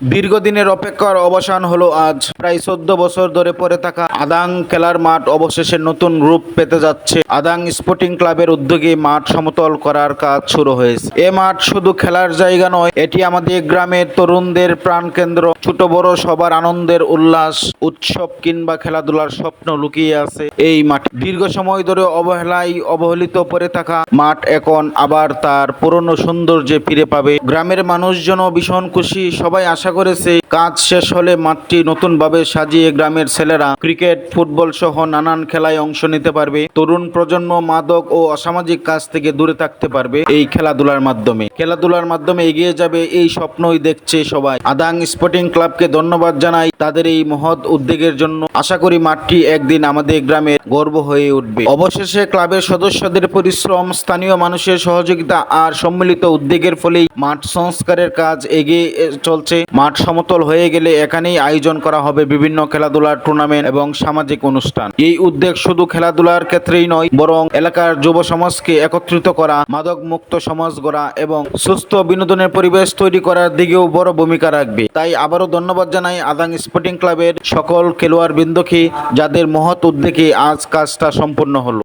দীর্ঘদিনের অপেক্ষার অবসান হলো আজ। প্রায় 14 বছর ধরে পড়ে থাকা আদাং খেলার মাঠ অবশেষে নতুন রূপ পেতে যাচ্ছে। আদাং স্পোর্টিং ক্লাবের উদ্যোগে মাঠ সমতল করার কাজ শুরু হয়েছে। এ মাঠ শুধু খেলার জায়গা নয়, এটি আমাদের গ্রামের তরুণদের প্রাণকেন্দ্র। ছোট বড় সবার আনন্দের উল্লাস, উৎসব কিংবা খেলাধুলার স্বপ্ন লুকিয়ে আছে এই মাঠে। দীর্ঘ সময় ধরে অবহেলায় অবহেলিত পড়ে থাকা মাঠ এখন আবার তার পুরনো সৌন্দর্যে ফিরে পাবে। গ্রামের মানুষজনও ভীষণ খুশি। সবাই আশা করেছে কাজ শেষ হলে মাঠটি নতুনভাবে সাজিয়ে গ্রামের ছেলেরা ক্রিকেট, ফুটবল সহ নানান খেলায় অংশ নিতে পারবে। তরুণ প্রজন্ম মাদক ও অসামাজিক কাজ থেকে দূরে থাকতে পারবে এই খেলাধুলার মাধ্যমে এগিয়ে যাবে, এই স্বপ্নই দেখছে সবাই। আদাং স্পোর্টিং ক্লাবকে ধন্যবাদ জানাই তাদের এই মহৎ উদ্যোগের জন্য। আশা করি মাঠটি একদিন আমাদের গ্রামের গর্ব হয়ে উঠবে। অবশেষে ক্লাবের সদস্যদের পরিশ্রম, স্থানীয় মানুষের সহযোগিতা আর সম্মিলিত উদ্যোগের ফলেই মাঠ সংস্কারের কাজ এগিয়ে চলছে। মাঠ সমতল হয়ে গেলে এখানেই আয়োজন করা হবে বিভিন্ন খেলাধুলার টুর্নামেন্ট এবং সামাজিক অনুষ্ঠান। এই উদ্যোগ শুধু খেলাধুলার ক্ষেত্রেই নয়, বরং এলাকার যুব সমাজকে একত্রিত করা, মাদক মুক্ত সমাজ গড়া এবং সুস্থ বিনোদনের পরিবেশ তৈরি করার দিকেও বড় ভূমিকা রাখবে। তাই আবারও ধন্যবাদ জানাই আদাং স্পোর্টিং ক্লাবের সকল খেলোয়াড় বৃন্দকে, যাদের মহৎ উদ্যোগে আজ কাজটা সম্পন্ন হলো।